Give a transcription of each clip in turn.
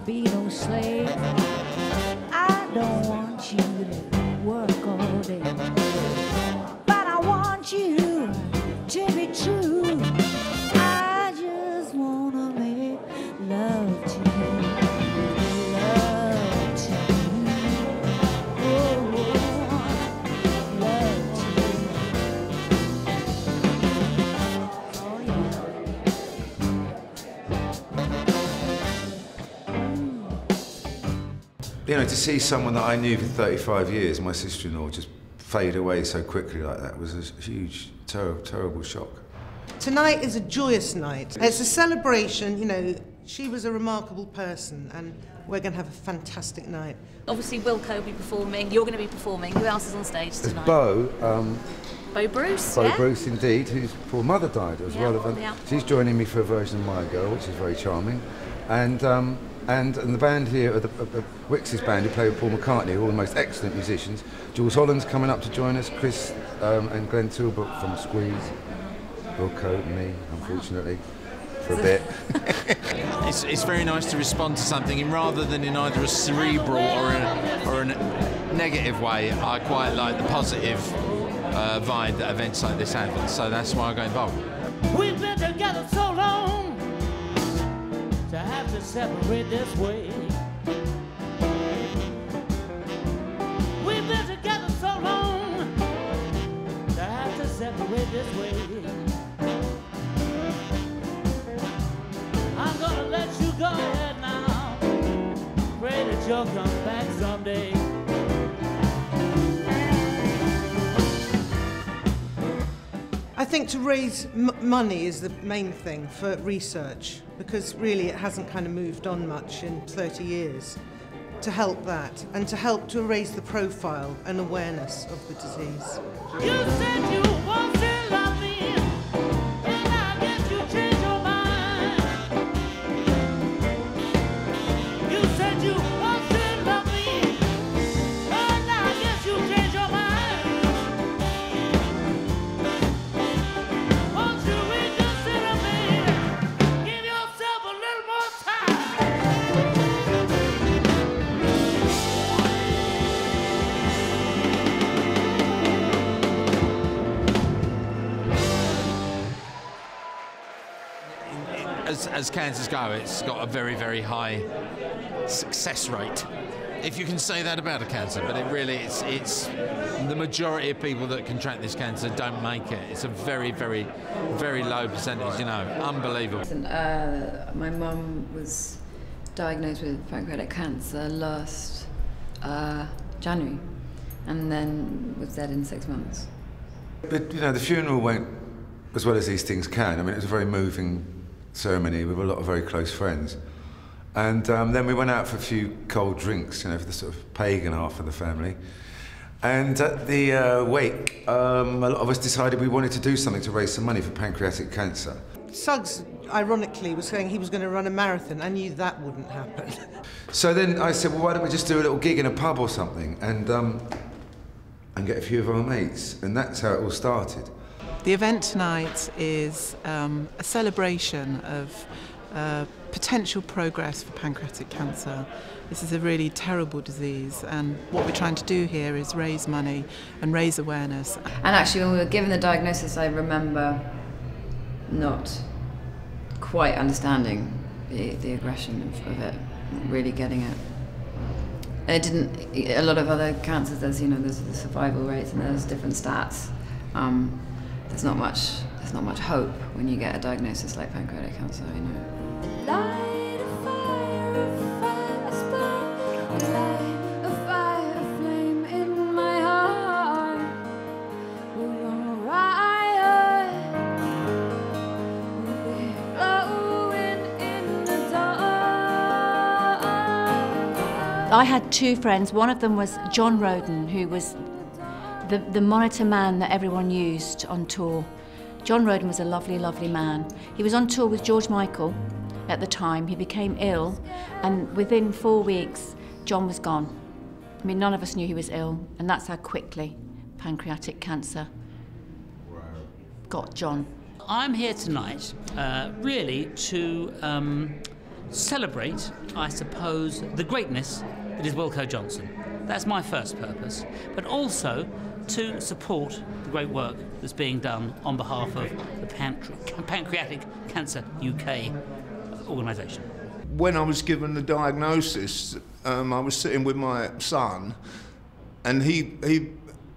be no slave. I don't want you to work all day, but I want you to be true. I just wanna make love to you, love to you, oh, love to you, oh yeah. You know, to see someone that I knew for 35 years, my sister-in-law, just fade away so quickly like that was a huge, terrible shock. Tonight is a joyous night. It's a celebration, you know, she was a remarkable person and we're going to have a fantastic night. Obviously Wilco will be performing, you're going to be performing. Who else is on stage tonight? There's Bo Bruce, Bo yeah? Bruce, indeed, whose poor mother died as well. Yeah. She's joining me for a version of My Girl, which is very charming. And the band here, Wix's band, who play with Paul McCartney, are all the most excellent musicians. Jools Holland's coming up to join us, Chris and Glenn Tilbrook from Squeeze, Wilco and me, unfortunately, for a bit. It's very nice to respond to something, and rather than in either a cerebral or a negative way, I quite like the positive vibe that events like this have, so that's why I got involved. We've been together so long to have to separate this way. We've been together so long to have to separate this way. I'm gonna let you go ahead now. Pray that you'll come back someday. I think to raise money is the main thing for research, because really it hasn't kind of moved on much in 30 years. To help that, and to help to raise the profile and awareness of the disease. You said you want to love me, and I guess you changed your mind. You said you want to love me, and I guess you changed your mind. Won't you reconsider me? Give yourself a little more time. As cancers go, it's got a very, very high success rate, if you can say that about a cancer. But it really, it's the majority of people that contract this cancer don't make it. It's a very, very, very low percentage. You know, unbelievable. My mum was diagnosed with pancreatic cancer last January, and then was dead in 6 months. But, you know, the funeral went as well as these things can. I mean, it was a very moving ceremony with a lot of very close friends. And then we went out for a few cold drinks, you know, for the sort of pagan half of the family. And at the wake, a lot of us decided we wanted to do something to raise some money for pancreatic cancer. Suggs, ironically, was saying he was going to run a marathon. I knew that wouldn't happen. So then I said, well, why don't we just do a little gig in a pub or something and get a few of our mates. And that's how it all started. The event tonight is a celebration of potential progress for pancreatic cancer. This is a really terrible disease, and what we're trying to do here is raise money and raise awareness. And actually, when we were given the diagnosis, I remember not quite understanding the aggression of it, really getting it. And it didn't. A lot of other cancers, there's the survival rates and there's different stats. There's not much hope when you get a diagnosis like pancreatic cancer, you know. Light a fire, a fire spark, light a fire flame in my heart. We're gonna riot, we'll be glowing in the dark. I had two friends. One of them was John Roden, who was the monitor man that everyone used on tour. John Roden was a lovely, lovely man. He was on tour with George Michael at the time. He became ill, and within 4 weeks, John was gone. I mean, none of us knew he was ill, and that's how quickly pancreatic cancer got John. I'm here tonight really to celebrate, I suppose, the greatness that is Wilko Johnson. That's my first purpose, but also to support the great work that's being done on behalf of the Pancreatic Cancer UK organisation. When I was given the diagnosis, I was sitting with my son, and he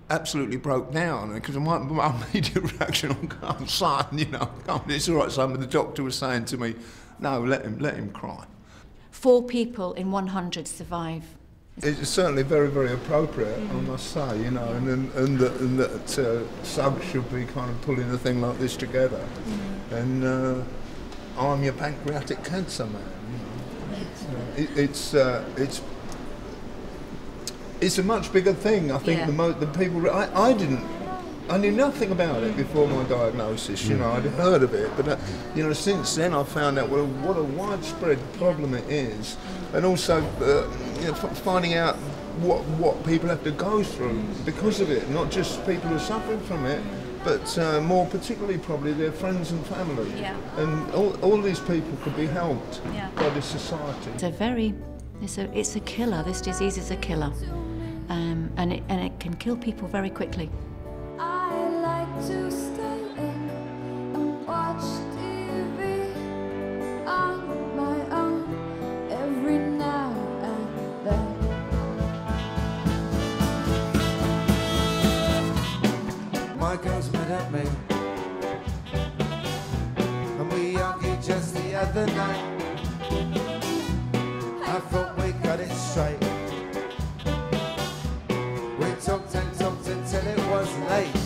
absolutely broke down, because my immediate reaction, oh, son, you know, it's all right, son, but the doctor was saying to me, no, let him cry. 4 people in 100 survive. It's certainly very, very appropriate, I must say, you know, and that Suggs should be kind of pulling a thing like this together. And I'm your pancreatic cancer man. You know. It's a much bigger thing. I think the people. I knew nothing about it before my diagnosis. You know, I'd heard of it, but you know, since then I found out what a widespread problem it is, and also you know, finding out what people have to go through because of it. Not just people who are suffering from it, but more particularly probably their friends and family. Yeah. And all these people could be helped by this society. It's a killer. This disease is a killer, and it can kill people very quickly. I like to stay in and watch TV on my own every now and then. My girl's mad at me, and we argued just the other night. I thought we got it straight. We talked and talked until it was late.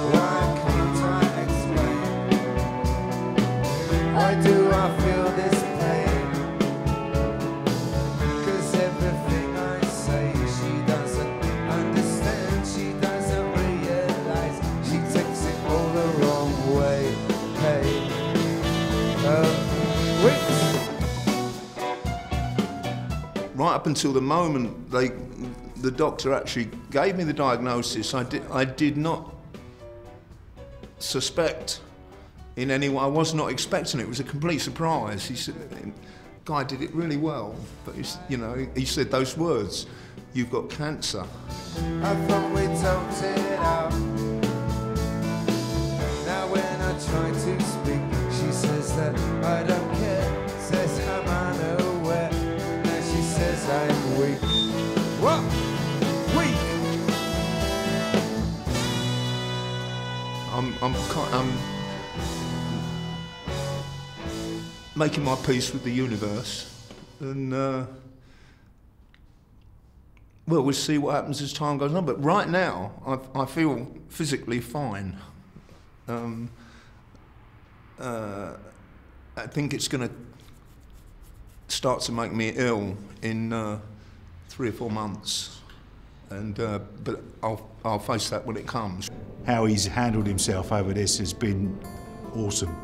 Why can't I explain? Why do I feel this pain? 'Cause everything I say she doesn't understand. She doesn't realize. She takes it all the wrong way. Hey, right up until the moment the doctor actually gave me the diagnosis, I did not suspect in any way. I was not expecting it. It was a complete surprise. He said, "Guy did it really well," but you know, he said those words, "You've got cancer." I thought we talked it out. Now when I try to speak, she says that I don't care. Says I'm unaware. Now she says I'm weak. What? Weak? I'm making my peace with the universe, and well, we'll see what happens as time goes on. But right now, I feel physically fine. I think it's going to start to make me ill in 3 or 4 months, and but I'll face that when it comes. How he's handled himself over this has been awesome,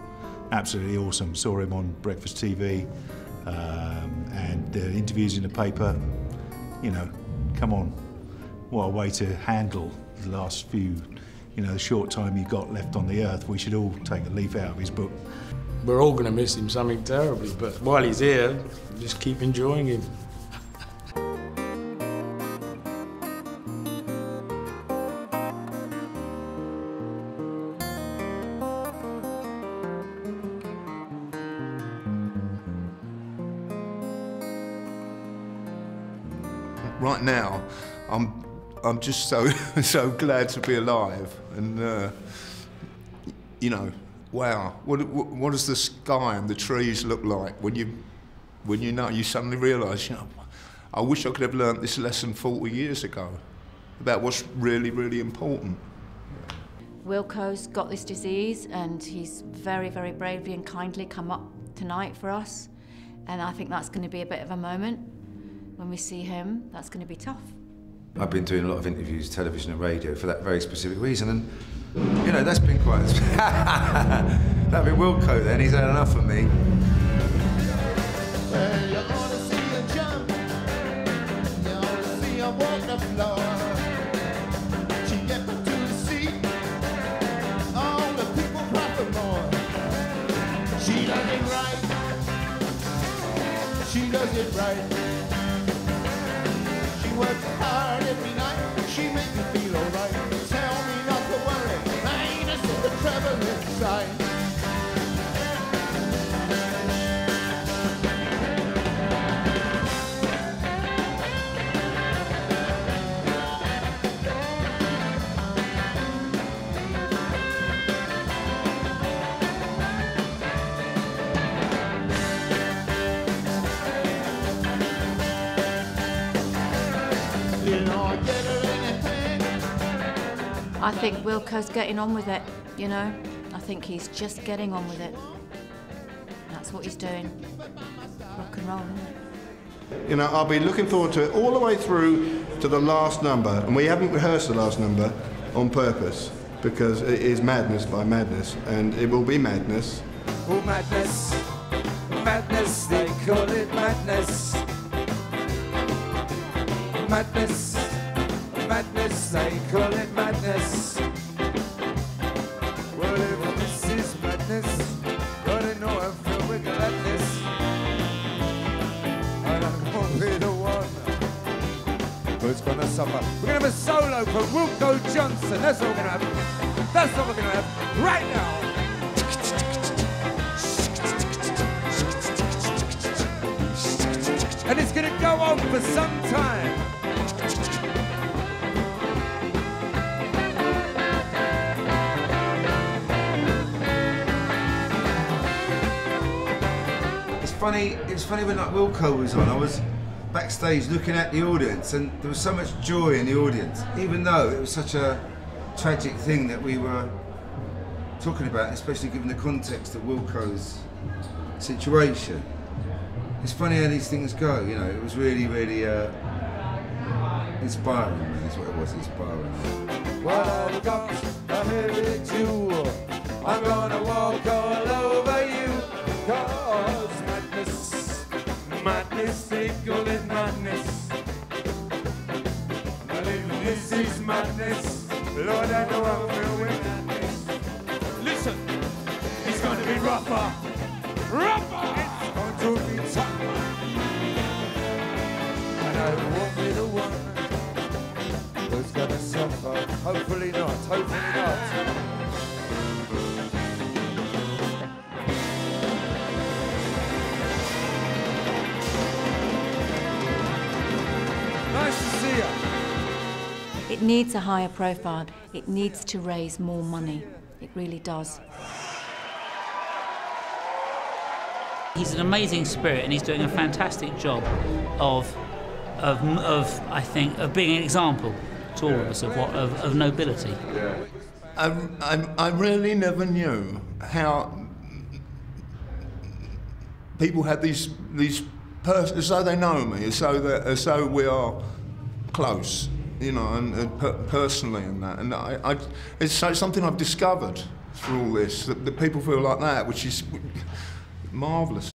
absolutely awesome. Saw him on Breakfast TV and the interviews in the paper. You know, come on, what a way to handle the last few, you know, the short time you got left on the earth. We should all take a leaf out of his book. We're all going to miss him something terribly, but while he's here, just keep enjoying him. Right now, I'm just so glad to be alive, and you know, wow, what does the sky and the trees look like when you suddenly realise, you know, I wish I could have learnt this lesson 40 years ago about what's really, really important. Wilco's got this disease, and he's very, very bravely and kindly come up tonight for us, and I think that's going to be a bit of a moment. When we see him, that's going to be tough. I've been doing a lot of interviews, television and radio, for that very specific reason, and, you know, that's been quite... That'd be Wilco then, he's had enough of me. Well, you're gonna see a jump, you're gonna see a walk the floor. She get to the seat, all the people profit more. She done it right, she does it right. She works hard every night, she makes me feel alright. Tell me not to worry, I ain't a super trouble inside. I think Wilco's getting on with it, you know. I think he's just getting on with it. That's what he's doing. Rock and roll, isn't it? You know, I'll be looking forward to it all the way through to the last number, and we haven't rehearsed the last number on purpose because it is madness by madness, and it will be madness. Oh, madness, madness, they call it madness. Madness, madness, they call it madness. Well, if this is madness, gotta know I feel with gladness. And I won't be the one who's gonna suffer. We're gonna have a solo from Wilko Johnson. That's what we're gonna have. That's what we're gonna have right now. And it's gonna go on for some time. It was funny when like Wilco was on, I was backstage looking at the audience and there was so much joy in the audience, even though it was such a tragic thing that we were talking about, especially given the context of Wilco's situation. It's funny how these things go, you know, it was really, really inspiring, is what it was, inspiring. Well, I've got a heavy jewel, I'm gonna walk all over you, 'cause madness, madness, they call it madness. Well, if this is madness, Lord, I know I'm filled with madness. Listen, it's gonna be rougher, rougher, it's going to be tougher. And I won't be the one who's gonna suffer. Hopefully not, hopefully not. Nice to see you. It needs a higher profile. It needs to raise more money. It really does. He's an amazing spirit, and he's doing a fantastic job of I think, of being an example to all of us of nobility. I really never knew how people had these as though they know me, as though we are close, you know, and personally and that. And it's something I've discovered through all this, that people feel like that, which is marvellous.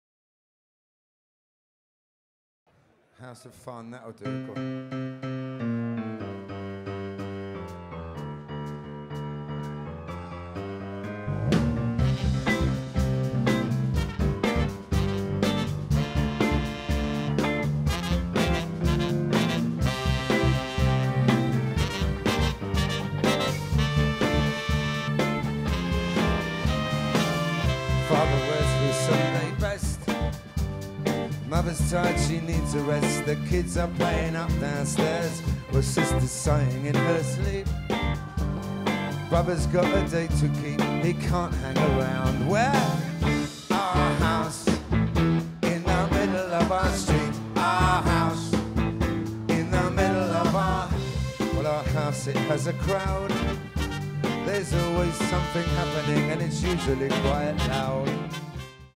House of Fun, that'll do. Go on. Father wears his Sunday best. Mother's tired, she needs a rest. The kids are playing up downstairs, with sister's sighing in her sleep. Brother's got a date to keep, he can't hang around. Where? Our house, in the middle of our street. Our house, in the middle of our... Well, our house, it has a crowd. There's always something happening, and it's usually quite loud.